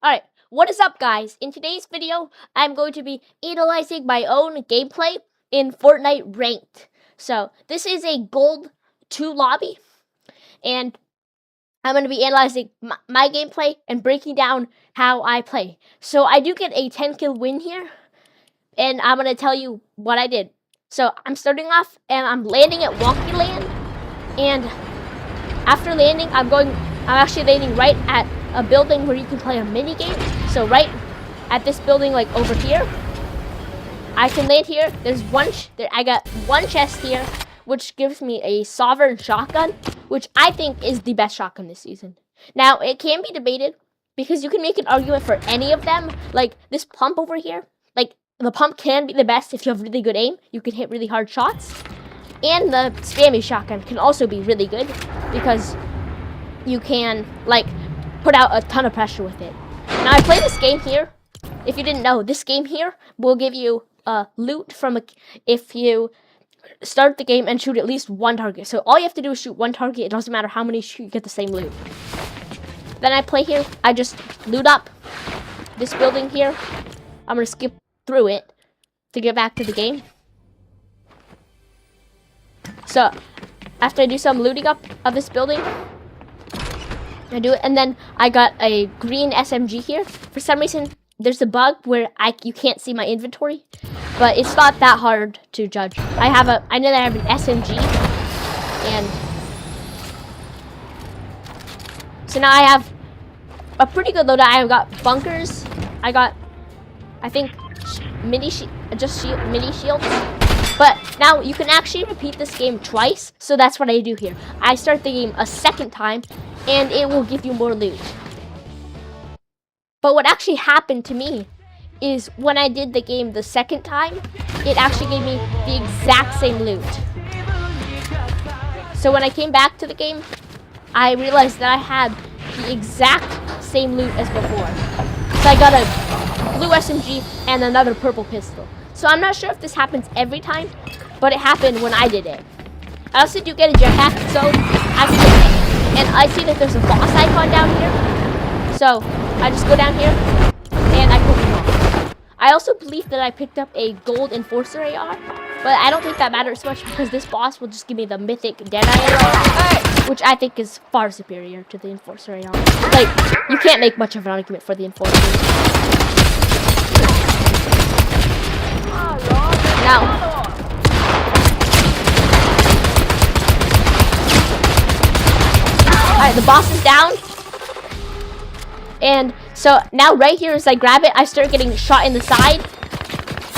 Alright, what is up guys? In today's video, I'm going to be analyzing my own gameplay in Fortnite Ranked. So, this is a Gold 2 lobby, and I'm going to be analyzing my gameplay and breaking down how I play. So, I do get a 10 kill win here, and I'm going to tell you what I did. So, I'm starting off, and I'm landing at Wonky Land, and after landing, I'm actually landing right at a building where you can play a mini game. So right at this building, like over here, I can land here. I got one chest here, which gives me a sovereign shotgun, which I think is the best shotgun this season. Now it can be debated because you can make an argument for any of them. Like this pump over here, like the pump can be the best if you have really good aim. You can hit really hard shots. And the spammy shotgun can also be really good because you can like put out a ton of pressure with it. Now I play this game here. If you didn't know, this game here will give you loot if you start the game and shoot at least one target. So all you have to do is shoot one target. It doesn't matter how many you get the same loot. Then I play here. I just loot up this building here. I'm gonna skip through it to get back to the game. So after I do some looting up of this building, I do it, and then I got a green SMG here. For some reason, there's a bug where you can't see my inventory, but it's not that hard to judge. I know that I have an SMG, and so now I have a pretty good loadout. I've got bunkers. I got, I think, mini shields. But now you can actually repeat this game twice, so that's what I do here. I start the game a second time, and it will give you more loot. But what actually happened to me is when I did the game the second time, it actually gave me the exact same loot. So when I came back to the game, I realized that I had the exact same loot as before. So I got a blue SMG and another purple pistol. So I'm not sure if this happens every time, but it happened when I did it. I also do get a jetpack, so I can get it. And I see that there's a boss icon down here. So I just go down here and I kill them all. I also believe that I picked up a gold enforcer AR, but I don't think that matters much because this boss will just give me the mythic Deadeye AR, which I think is far superior to the enforcer AR. Like, you can't make much of an argument for the enforcer. Now, alright, the boss is down. And so now right here as I grab it, I start getting shot in the side.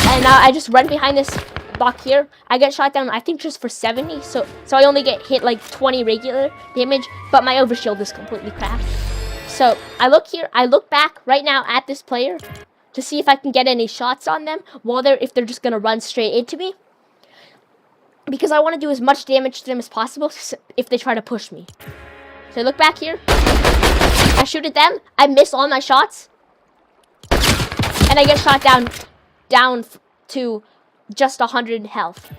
And now I just run behind this block here. I get shot down, I think, just for 70. So I only get hit like 20 regular damage, but my overshield is completely crap. So I look here, I look back right now at this player to see if I can get any shots on them if they're just gonna run straight into me. Because I want to do as much damage to them as possible if they try to push me. So I look back here, I shoot at them, I miss all my shots, and I get shot down to just 100 health.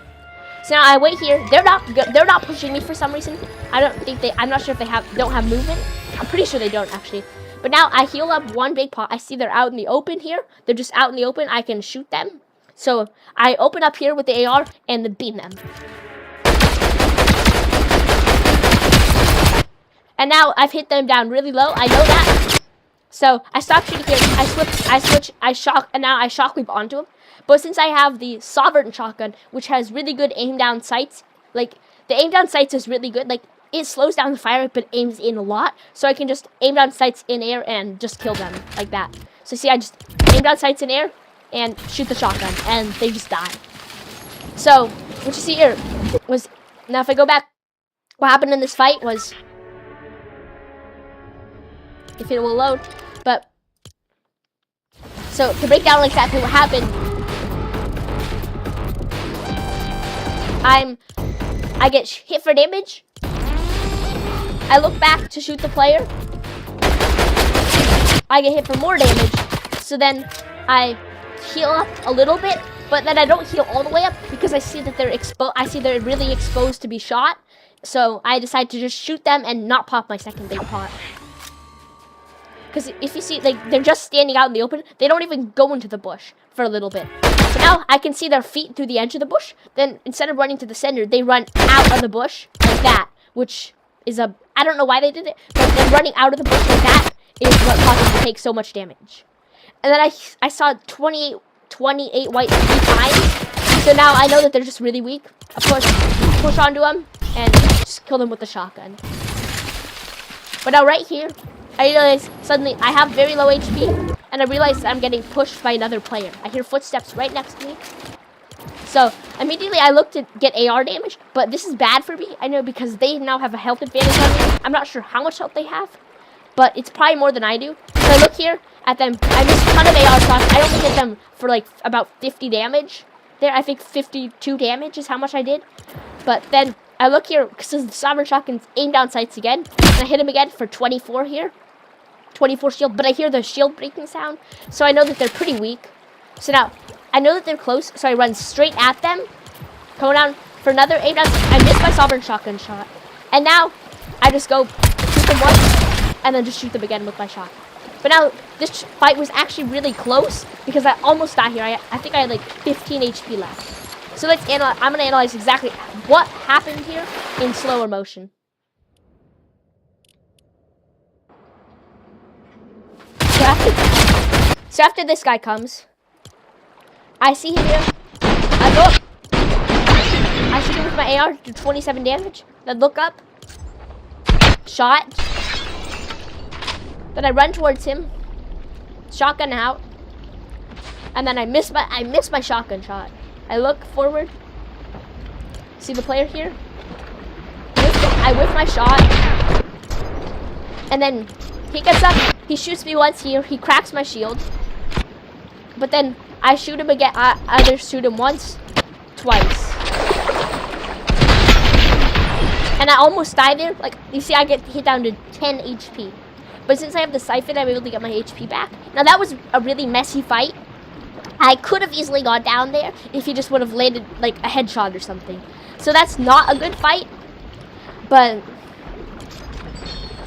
So now I wait here. They're not pushing me for some reason. I'm not sure if they don't have movement. I'm pretty sure they don't actually. But now I heal up one big pot. I see they're out in the open here. They're just out in the open. I can shoot them. So I open up here with the AR and then beam them. And now I've hit them down really low. I know that. So I stop shooting here. And now I shock leap onto them. But since I have the sovereign shotgun, which has really good aim down sights, like the aim down sights is really good. Like it slows down the fire but aims in a lot. So I can just aim down sights in air and just kill them like that. So see, I just aim down sights in air and shoot the shotgun and they just die. So what you see here was, now if I go back, what happened in this fight was, if it will load, but so to break down like that, what happened, I get hit for damage. I look back to shoot the player. I get hit for more damage. So then I heal up a little bit, but then I don't heal all the way up because I see that they're really exposed to be shot. So I decide to just shoot them and not pop my second big pot. Because if you see, like, they're just standing out in the open. They don't even go into the bush for a little bit. So now I can see their feet through the edge of the bush. Then instead of running to the center, they run out of the bush like that, which is I don't know why they did it, but then running out of the bush like that is what caused them to take so much damage. And then I saw 28 whites 3 times. So now I know that they're just really weak. Of course, push onto them and just kill them with the shotgun. But now right here, I realize suddenly I have very low HP, and I realize I'm getting pushed by another player. I hear footsteps right next to me. So immediately I look to get AR damage, but this is bad for me. I know because they now have a health advantage on me. I'm not sure how much health they have, but it's probably more than I do. So I look here at them. I missed a ton of AR shots. I only hit them for like about 50 damage. There, I think 52 damage is how much I did. But then I look here because the Sovereign Shotgun's aimed down sights again, and I hit him again for 24 here. 24 shield, but I hear the shield breaking sound, so I know that they're pretty weak. So now, I know that they're close, so I run straight at them, come down for another aim down. I missed my Sovereign Shotgun shot, and now I just go shoot them once, and then just shoot them again with my shot. But now, this fight was actually really close, because I almost died here. I think I had like 15 HP left. So let's analyze. I'm going to analyze exactly what happened here in slower motion. So after this guy comes, I see him here. I go up. I shoot him with my AR, do 27 damage. Then look up. Shot. Then I run towards him. Shotgun out. And then I miss my shotgun shot. I look forward. See the player here? I whiff my shot. And then he gets up. He shoots me once here. He cracks my shield. But then I shoot him again. I either shoot him once, twice. And I almost die there. Like, you see, I get hit down to 10 HP. But since I have the siphon, I'm able to get my HP back. Now, that was a really messy fight. I could have easily gone down there if he just would have landed, like, a headshot or something. So that's not a good fight. But,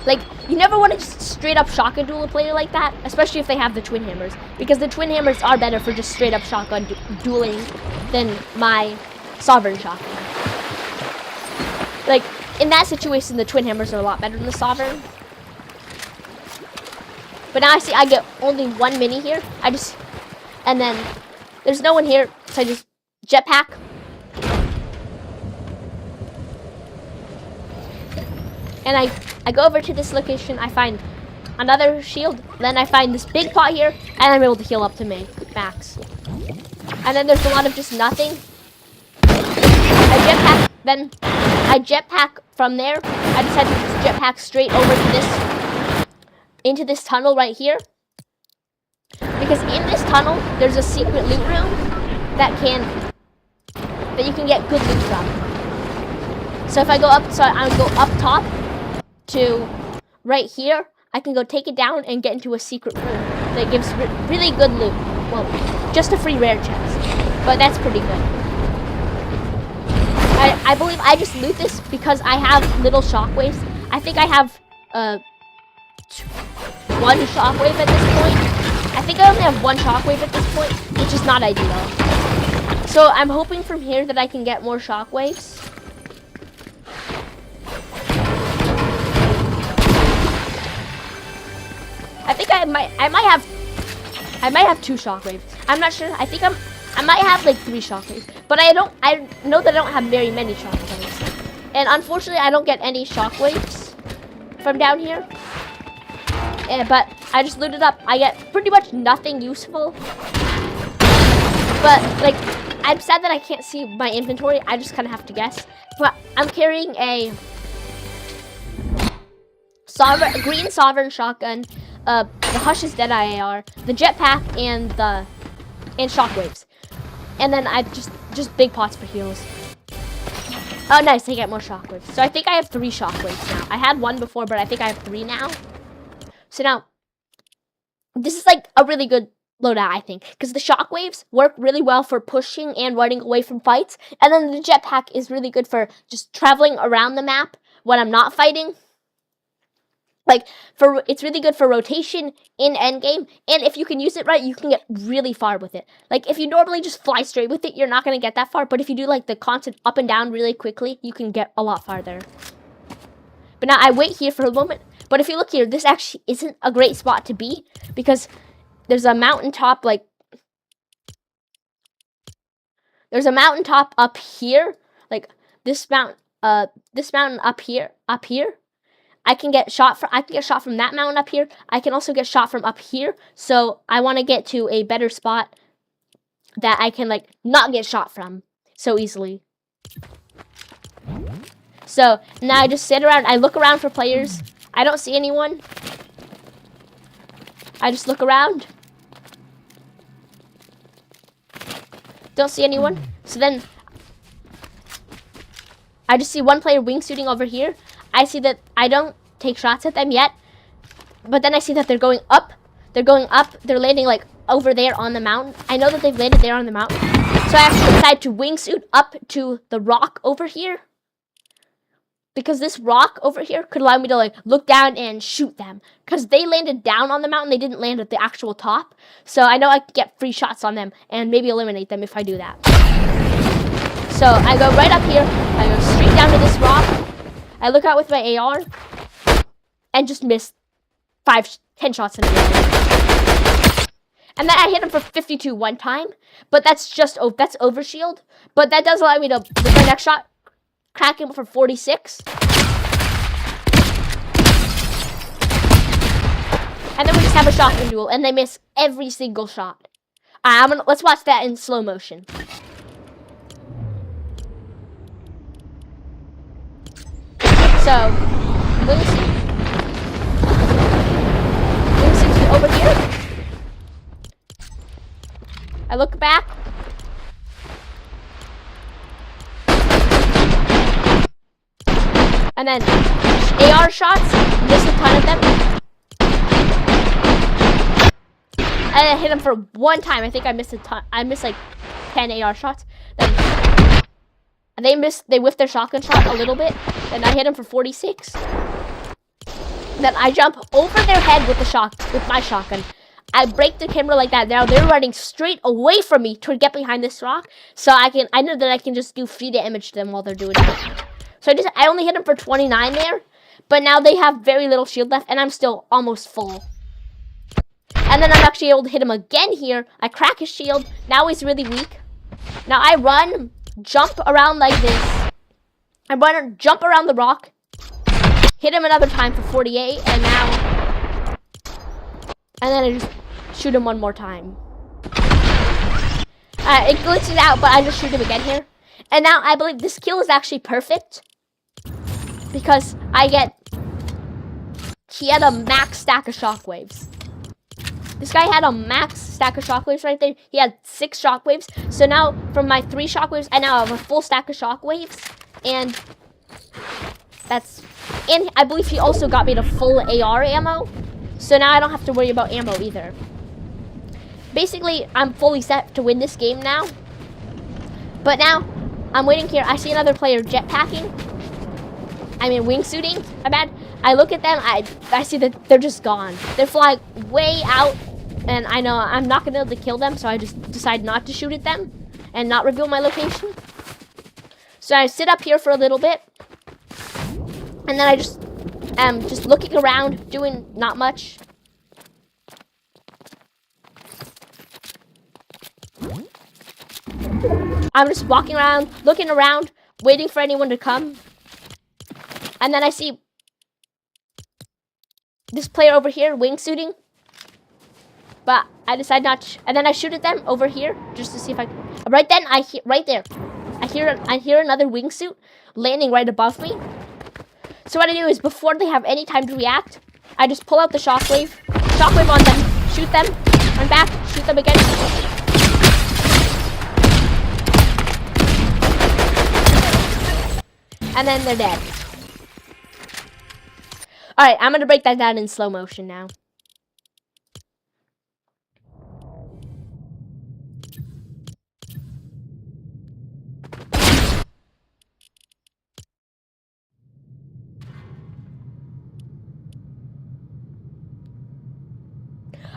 like, you never want to just straight up shotgun duel a player like that, especially if they have the twin hammers, because the twin hammers are better for just straight up shotgun dueling than my Sovereign shotgun. Like, in that situation, the twin hammers are a lot better than the Sovereign. But now I see I get only 1 mini here. And then there's no one here, so I just jetpack. And I go over to this location. I find another shield. Then I find this big pot here, and I'm able to heal up to max. And then there's a lot of just nothing. I jetpack from there. I decided to just jetpack straight over to into this tunnel right here. Because in this tunnel, there's a secret loot room that you can get good loot from. So if I go up top to right here, I can go take it down and get into a secret room that gives really good loot. Well, just a free rare chest, but that's pretty good. I believe I just loot this because I have little shockwaves. I think I have 1 shockwave at this point. I think I only have 1 shockwave at this point, which is not ideal. So I'm hoping from here that I can get more shockwaves. I think I might have 2 shockwaves. I'm not sure. I think I might have like 3 shockwaves, but I know that I don't have very many shockwaves. And unfortunately, I don't get any shockwaves from down here. But I just looted up. I get pretty much nothing useful. But, like, I'm sad that I can't see my inventory. I just kind of have to guess. But I'm carrying a green Sovereign shotgun, the Hush's Deadeye AR, the jetpack, and shockwaves. And then I just big pots for heals. Oh, nice. I get more shockwaves. So I think I have 3 shockwaves now. I had 1 before, but I think I have 3 now. So now, this is like a really good loadout, I think, because the shockwaves work really well for pushing and running away from fights, and then the jetpack is really good for just traveling around the map when I'm not fighting. Like, it's really good for rotation in endgame, and if you can use it right, you can get really far with it. Like, if you normally just fly straight with it, you're not going to get that far, but if you do, like, the constant up and down really quickly, you can get a lot farther. But now, I wait here for a moment, but if you look here, this actually isn't a great spot to be, because there's a mountaintop, like, there's a mountaintop up here, like, this mountain up here, I can get shot from that mountain up here. I can also get shot from up here. So I want to get to a better spot that I can, like, not get shot from so easily. So now I just sit around. I look around for players. I don't see anyone. I just look around. Don't see anyone. So then I just see one player wingsuiting over here. I see that I don't take shots at them yet, but then I see that they're going up. They're landing, like, over there on the mountain. I know that they've landed there on the mountain. So I actually decide to wingsuit up to the rock over here, because this rock over here could allow me to, like, look down and shoot them. Because they landed down on the mountain. They didn't land at the actual top. So I know I can get free shots on them and maybe eliminate them if I do that. So I go right up here. I go straight down to this rock. I look out with my AR and just miss 10 shots in a row. And then I hit him for 52 one time, but that's overshield. But that does allow me to, with my next shot, crack him for 46. And then we just have a shotgun duel, and they miss every single shot. Let's watch that in slow motion. So, wingsuit over here. I look back. And then AR shots, miss a ton of them. And I hit him for one time. I think I missed a ton. I missed like 10 AR shots. Then they whiffed their shotgun shot a little bit. Then I hit him for 46. Then I jump over their head with my shotgun. I break the camera like that. Now they're running straight away from me to get behind this rock. So I know that I can just do free damage to them while they're doing it. So I only hit him for 29 there. But now they have very little shield left, and I'm still almost full. And then I'm actually able to hit him again here. I crack his shield. Now he's really weak. Now I run, jump around like this. I run, jump around the rock. Hit him another time for 48, and then I just shoot him one more time. It glitches out, but I just shoot him again here. And now I believe this kill is actually perfect, because he had a max stack of shockwaves. This guy had a max stack of shockwaves right there. He had 6 shockwaves. So now, from my 3 shockwaves, I now have a full stack of shockwaves. And I believe he also got me the full AR ammo. So now I don't have to worry about ammo either. Basically, I'm fully set to win this game now. But now, I'm waiting here. I see another player jetpacking. Wingsuiting. I look at them. I see that they're just gone. They're flying way out. And I know I'm not going to be able to kill them. So I just decide not to shoot at them and not reveal my location. So I sit up here for a little bit. And then I just am just looking around, doing not much. I'm just walking around, looking around, waiting for anyone to come. And then I see this player over here wingsuiting. But I decide not to, and then I shoot at them over here just to see if I can. Right then, right there, I hear another wingsuit landing right above me. So what I do is, before they have any time to react, I just pull out the shockwave on them, shoot them, run back, shoot them again. And then they're dead. Alright, I'm going to break that down in slow motion now.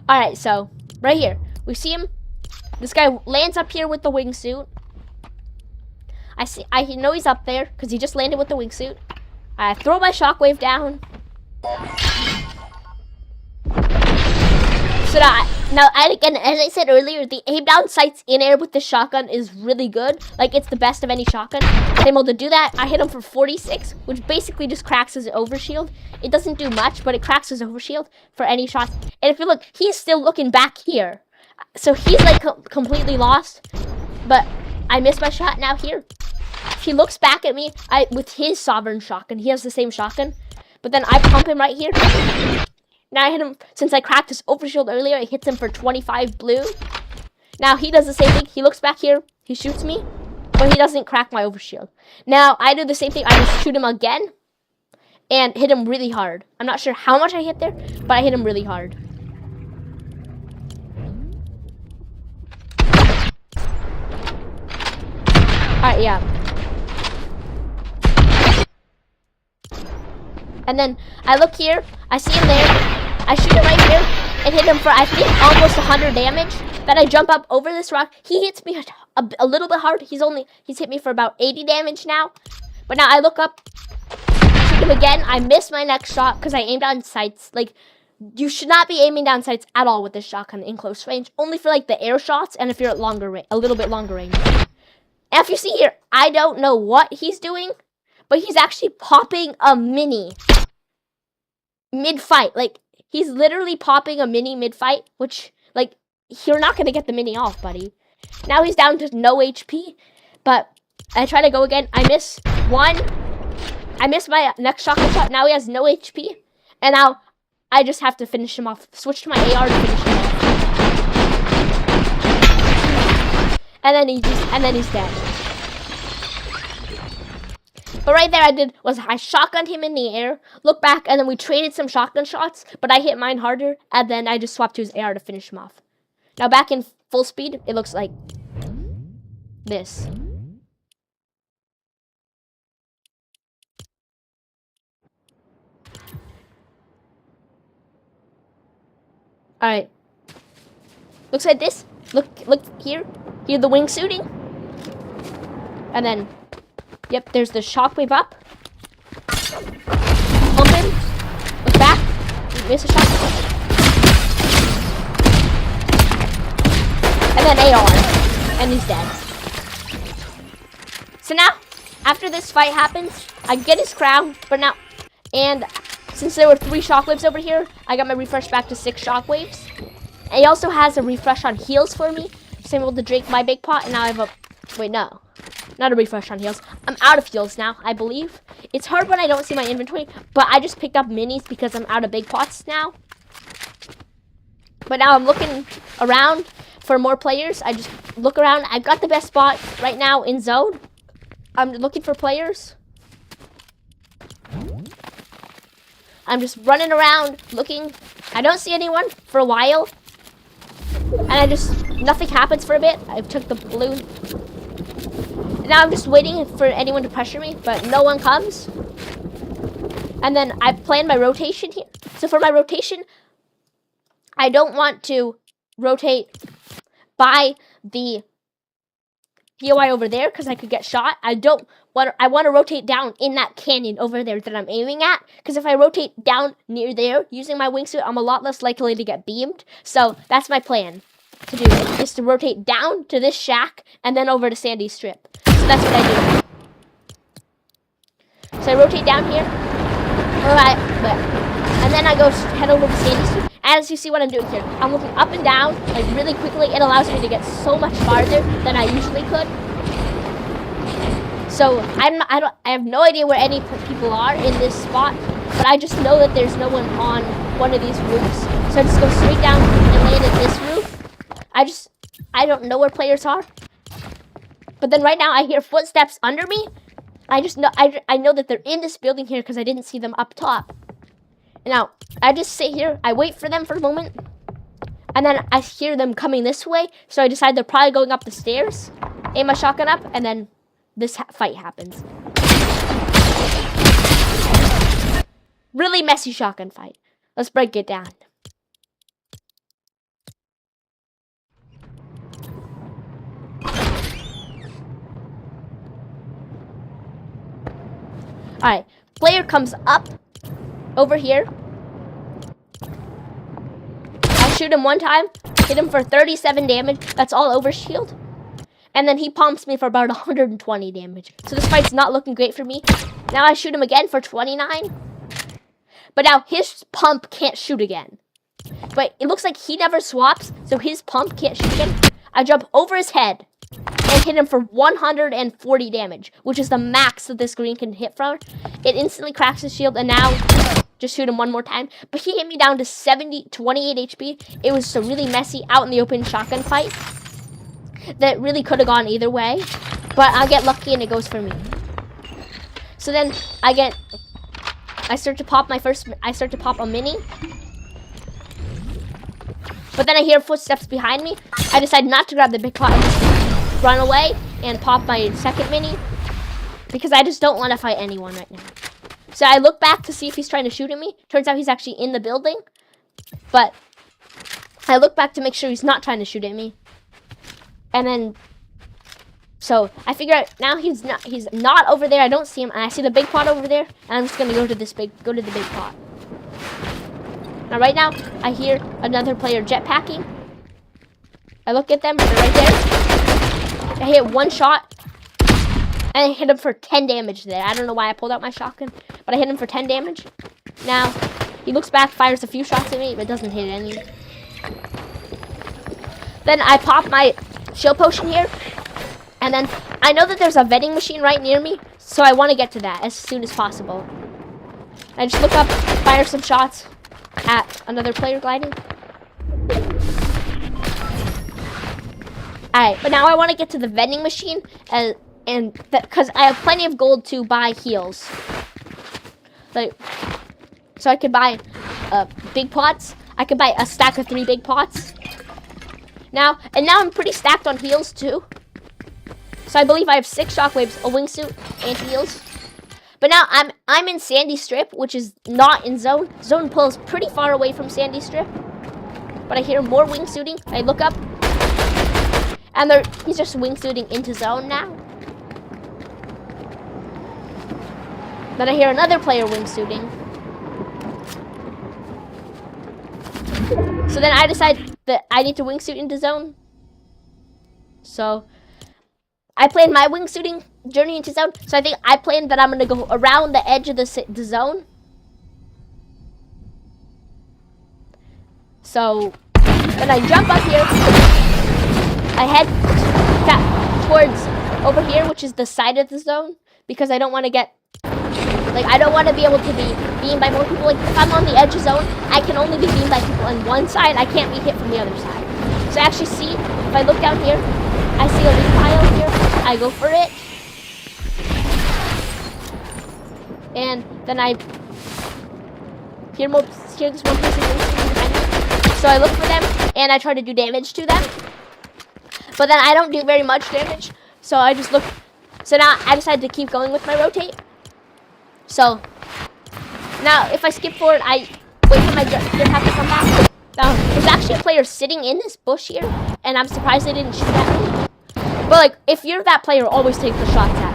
Alright, so right here. We see him. This guy lands up here with the wingsuit. I know he's up there because he just landed with the wingsuit. I throw my shockwave down. So now, again, as I said earlier, the aim down sights in air with the shotgun is really good. Like, it's the best of any shotgun. I'm able to do that. I hit him for 46, which basically just cracks his overshield. It doesn't do much, but it cracks his overshield for any shots. And if you look, he's still looking back here. So he's, like, completely lost. But I missed my shot now here. He looks back at me with his sovereign shotgun. He has the same shotgun. But then I pump him right here. Now I hit him, since I cracked his overshield earlier, it hits him for 25 blue. Now he does the same thing. He looks back here. He shoots me, but he doesn't crack my overshield. Now I do the same thing. I just shoot him again and hit him really hard. I'm not sure how much I hit there, but I hit him really hard. Alright, yeah. And then I look here. I see him there. I shoot him right here and hit him for, I think, almost 100 damage. Then I jump up over this rock. He hits me a little bit hard. He's hit me for about 80 damage now. But now I look up, shoot him again. I miss my next shot because I aimed down sights. Like, you should not be aiming down sights at all with this shotgun in close range. Only for, like, the air shots and if you're at longer range, a little bit longer range. And if you see here, I don't know what he's doing, but he's actually popping a mini mid-fight. Like, he's literally popping a mini mid-fight, which, like, you're not going to get the mini off, buddy. Now he's down to no HP, but I try to go again. I miss one. I miss my next shotgun shot. Now he has no HP, and now I just have to finish him off. Switch to my AR to finish him off. And then he's dead. But right there I shotgunned him in the air, look back, and then we traded some shotgun shots, but I hit mine harder, and then I just swapped to his AR to finish him off. Now back in full speed, it looks like this. Alright. Looks like this. Look here. Here the wingsuiting. And then yep, there's the shockwave up. Pump him. Look back. Miss a shot. And then AR. And he's dead. So now, after this fight happens, I get his crown, but now, and since there were 3 shockwaves over here, I got my refresh back to 6 shockwaves. And he also has a refresh on heals for me. So I'm able to drink my big pot, and now I have a, wait, no. Not a refresh on heals. I'm out of heals now, I believe. It's hard when I don't see my inventory, but I just picked up minis because I'm out of big pots now. But now I'm looking around for more players. I just look around. I've got the best spot right now in zone. I'm looking for players. I'm just running around looking. I don't see anyone for a while. And nothing happens for a bit. I took the balloon. Now I'm just waiting for anyone to pressure me, but no one comes. And then I plan my rotation here. So for my rotation, I don't want to rotate by the POI over there because I could get shot. I want to rotate down in that canyon over there that I'm aiming at, because if I rotate down near there using my wingsuit, I'm a lot less likely to get beamed. So that's my plan to do, is to rotate down to this shack and then over to Sandy Strip. So that's what I do. So I rotate down here. Alright, and then I go head over to Sandy Strip. As you see what I'm doing here, I'm looking up and down, like really quickly. It allows me to get so much farther than I usually could. So I have no idea where any people are in this spot, but I just know that there's no one on one of these roofs. So I just go straight down and land at this roof. I don't know where players are. But then right now I hear footsteps under me. I know that they're in this building here because I didn't see them up top. Now, I just sit here, I wait for them for a moment, and then I hear them coming this way, so I decide they're probably going up the stairs, aim my shotgun up, and then this fight happens. Really messy shotgun fight. Let's break it down. Alright, player comes up over here. I shoot him one time, hit him for 37 damage. That's all overshield. And then he pumps me for about 120 damage. So this fight's not looking great for me. Now I shoot him again for 29. But now his pump can't shoot again. But it looks like he never swaps, so his pump can't shoot again. I jump over his head and hit him for 140 damage, which is the max that this green can hit from. It instantly cracks his shield, and now just shoot him one more time. But he hit me down to 28 HP. It was a really messy out in the open shotgun fight that really could have gone either way. But I get lucky and it goes for me. So then I start to pop a mini. But then I hear footsteps behind me. I decide not to grab the big pot and just run away and pop my second mini, because I just don't want to fight anyone right now. So I look back to see if he's trying to shoot at me. Turns out he's actually in the building. But I look back to make sure he's not trying to shoot at me. And then, so I figure out now he's not over there. I don't see him, and I see the big pot over there, and I'm just gonna go to the big pot. Now right now I hear another player jetpacking. I look at them, they're right there. I hit one shot, and I hit him for 10 damage there. I don't know why I pulled out my shotgun, but I hit him for 10 damage. Now he looks back, fires a few shots at me, but doesn't hit any. Then I pop my shield potion here, and then I know that there's a vending machine right near me, so I want to get to that as soon as possible. I just look up, fire some shots at another player gliding. Alright, but now I want to get to the vending machine, because I have plenty of gold to buy heals. So I could buy big pots. I could buy a stack of 3 big pots. Now I'm pretty stacked on heals too. So I believe I have 6 shockwaves, a wingsuit, and heals. But now I'm in Sandy Strip, which is not in zone. Zone pulls pretty far away from Sandy Strip. But I hear more wingsuiting. I look up, and he's just wingsuiting into zone now. Then I hear another player wingsuiting. So then I decide that I need to wingsuit into zone. So I planned my wingsuiting journey into zone. So I think I planned that I'm going to go around the edge of the zone. So when I jump up here, I head towards over here, which is the side of the zone, because I don't want to get, I don't want to be able to be beamed by more people. If I'm on the edge of zone, I can only be beamed by people on one side. I can't be hit from the other side. So I actually see, if I look down here, I see a leaf pile here. I go for it. And then I hear this one person behind me. So I look for them, and I try to do damage to them. But then I don't do very much damage. So I just look. So now I decide to keep going with my rotate. So now if I skip forward, I wait for my jetpack to come back. Now there's actually a player sitting in this bush here, and I'm surprised they didn't shoot at me. But if you're that player, always take the shots at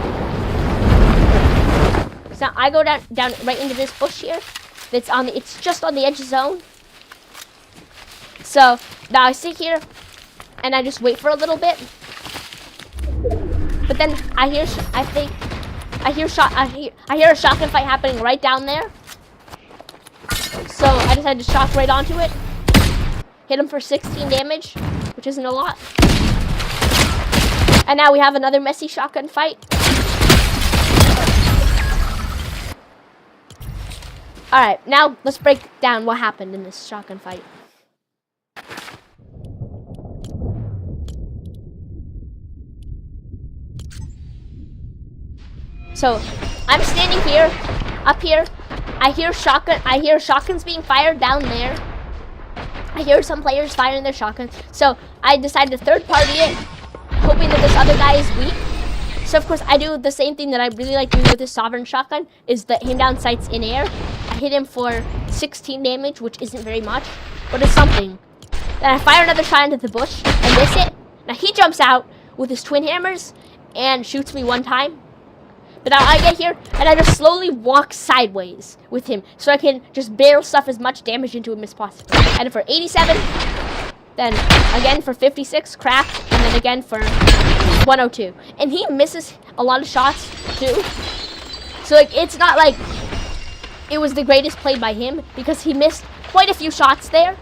me. So now I go down right into this bush here. It's just on the edge of zone. So now I sit here and I just wait for a little bit. But then I hear a shotgun fight happening right down there. So I decided to shock right onto it. Hit him for 16 damage, which isn't a lot. And now we have another messy shotgun fight. Alright, now let's break down what happened in this shotgun fight. So I'm standing here, up here. I hear shotguns being fired down there. I hear some players firing their shotguns. So I decided to third party it, hoping that this other guy is weak. So of course I do the same thing that I really like doing with this sovereign shotgun, is the aim down sights in air. I hit him for 16 damage, which isn't very much, but it's something. Then I fire another shot into the bush and miss it. Now he jumps out with his twin hammers and shoots me one time. But now I get here, and I just slowly walk sideways with him, so I can just barrel stuff as much damage into him as possible. And for 87, then again for 56, cracked, and then again for 102. And he misses a lot of shots, too. So, like, it's not like it was the greatest play by him, because he missed quite a few shots there.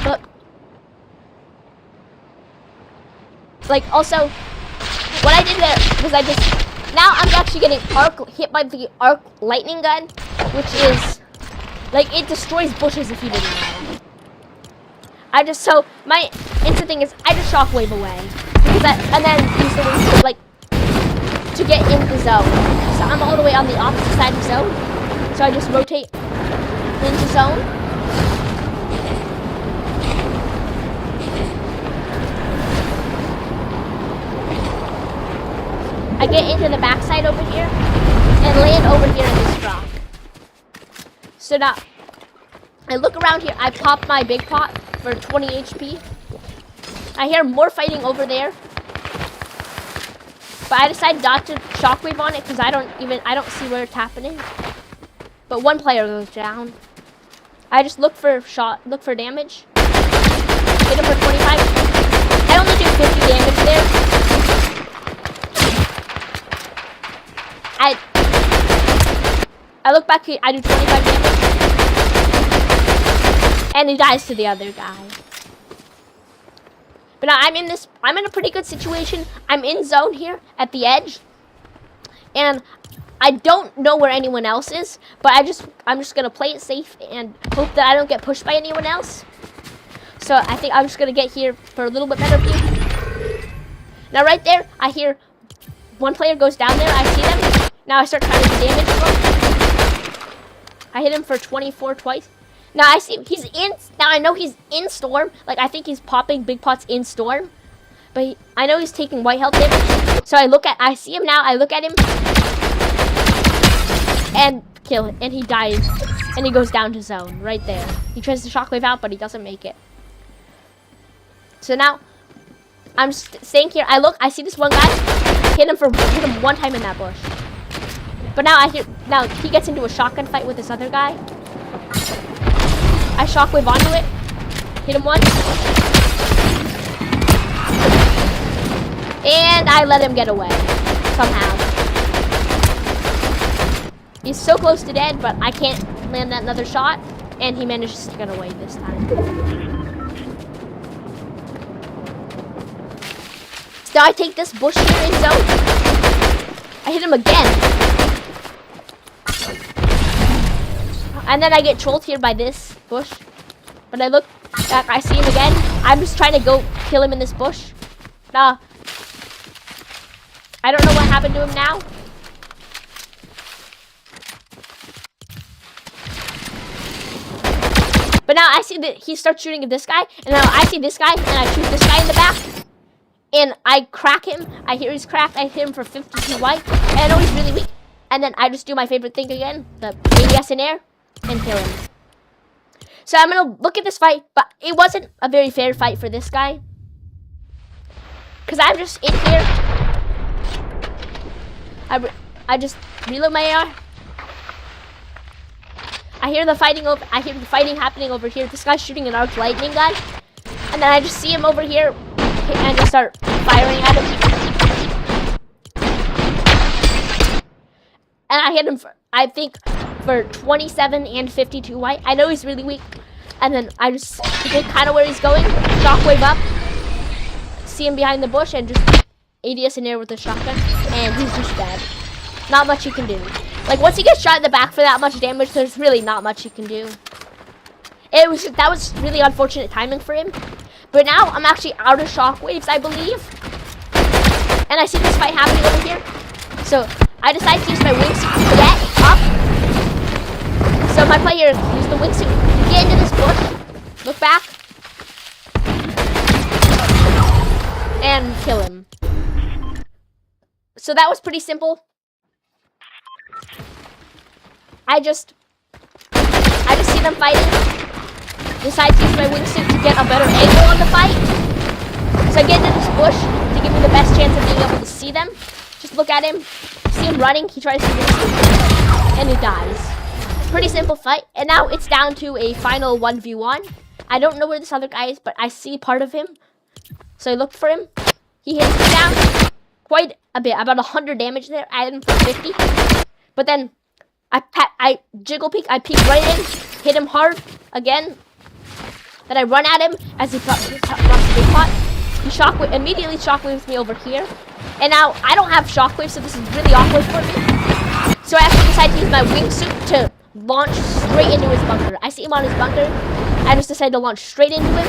But, like, also, what I did there was now I'm actually getting hit by the arc lightning gun, which is, like, it destroys bushes if you didn't know. So my instant thing is I just shockwave away. And then use the wings like, to get in the zone. So I'm all the way on the opposite side of the zone. So I just rotate into zone. I get into the backside over here and land over here in this rock. So now I look around here. I pop my big pot for 20 HP. I hear more fighting over there. But I decided not to shockwave on it because I don't see where it's happening. But one player goes down. I just look for damage. Hit him for 25. I only do 50 damage there. I look back here, I do 25 damage. And he dies to the other guy. But now I'm in a pretty good situation. I'm in zone here at the edge. And I don't know where anyone else is, but I'm just gonna play it safe and hope that I don't get pushed by anyone else. So I think I'm just gonna get here for a little bit better view. Now right there, I hear one player goes down there, I see them. Now I start trying to do damage to him. I hit him for 24 twice. Now I see now I know he's in storm. Like I think he's popping big pots in storm. But I know he's taking white health damage. So I see him now, I look at him. And kill him. And he dies. And he goes down to zone right there. He tries to shockwave out, but he doesn't make it. So now I'm just staying here. I see this one guy. Hit him one time in that bush. But now he gets into a shotgun fight with this other guy. I shockwave onto it. Hit him once. And I let him get away. Somehow. He's so close to dead, but I can't land another shot. And he manages to get away this time. So now I take this bush here in zone. I hit him again. And then I get trolled here by this bush. But I look back, I see him again. I'm just trying to go kill him in this bush. Nah. I don't know what happened to him now. But now I see that he starts shooting at this guy. And now I see this guy, and I shoot this guy in the back. And I crack him. I hear he's cracked. I hit him for 52 white. And I know he's really weak. And then I just do my favorite thing again. The ADS in air. And kill him. So I'm going to look at this fight. But it wasn't a very fair fight for this guy. Because I'm just in here. I just reload my AR. I hear the fighting happening over here. This guy's shooting an arc lightning gun. And then I just see him over here. And just start firing at him. And I hit him for 27 and 52 white. I know he's really weak. And then I just get kind of where he's going. Shockwave up. See him behind the bush and just ADS in air with the shotgun. And he's just dead. Not much he can do. Like once he gets shot in the back for that much damage, there's really not much he can do. That was really unfortunate timing for him. But now I'm actually out of shockwaves, I believe. And I see this fight happening over here. So I decide to use my wingsuit to get up. So my play here is use the wingsuit to get into this bush. Look back. And kill him. So that was pretty simple. I just see them fighting. Decide to use my wingsuit to get a better angle on the fight. So I get into this bush to give me the best chance of being able to see them. Just just look at him, see him running, he tries to do and he dies. Pretty simple fight, and now it's down to a final 1v1. I don't know where this other guy is, but I see part of him. So I looked for him. He hits me down quite a bit, about 100 damage there. I had him for 50. But then I jiggle peek, I peek right in, hit him hard again. Then I run at him as he drops the big pot. He immediately shockwaves me over here. And now I don't have shockwave, so this is really awkward for me. So I have to decide to use my wingsuit to launch straight into his bunker. I see him on his bunker. I just decided to launch straight into him.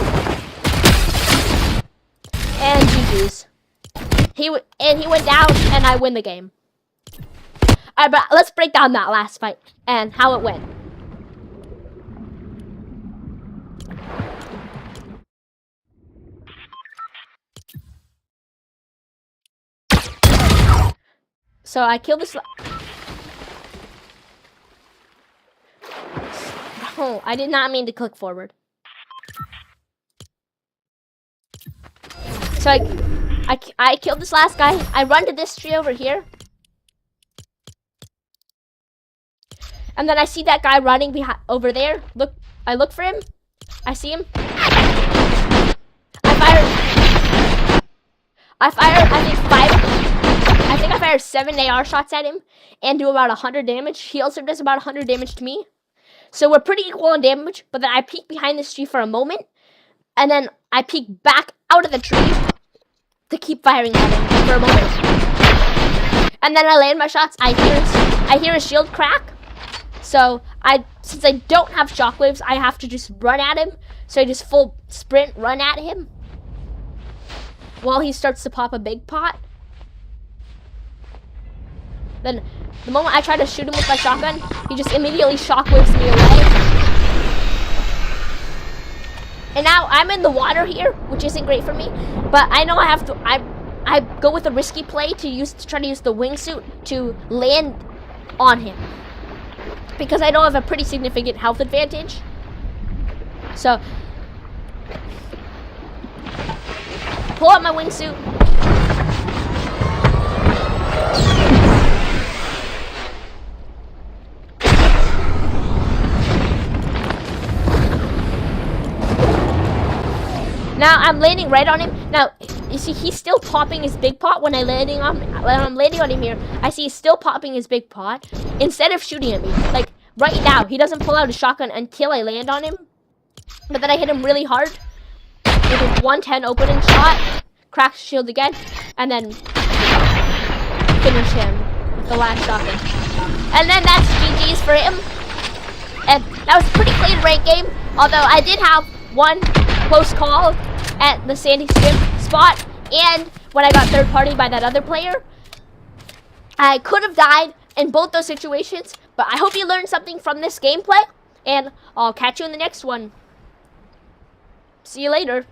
And GG's. He went down, and I win the game. Alright, but let's break down that last fight and how it went. So I killed this. Oh, I did not mean to click forward. So I killed this last guy. I run to this tree over here. And then I see that guy running behind over there. I look for him. I see him. I think I fired 7 AR shots at him and do about 100 damage. He also does about 100 damage to me. So we're pretty equal in damage, but then I peek behind this tree for a moment, and then I peek back out of the tree to keep firing at him for a moment. And then I land my shots. I hear his shield crack. So since I don't have shockwaves, I have to just run at him. So I just full sprint run at him while he starts to pop a big pot. Then the moment I try to shoot him with my shotgun, he just immediately shockwaves me away. And now I'm in the water here, which isn't great for me, but I know I have to. I go with a risky play to try to use the wingsuit to land on him, because I know I have a pretty significant health advantage. So pull out my wingsuit. Now I'm landing right on him. Now you see he's still popping his big pot when I'm landing on him here. I see he's still popping his big pot instead of shooting at me. Like right now, he doesn't pull out his shotgun until I land on him. But then I hit him really hard with a 110 opening shot, crack shield again, and then finish him with the last shotgun. And then that's GG's for him. And that was a pretty clean rank game, although I did have one close call at the sandy spot, and when I got third party by that other player. I could have died in both those situations, but I hope you learned something from this gameplay, and I'll catch you in the next one. See you later.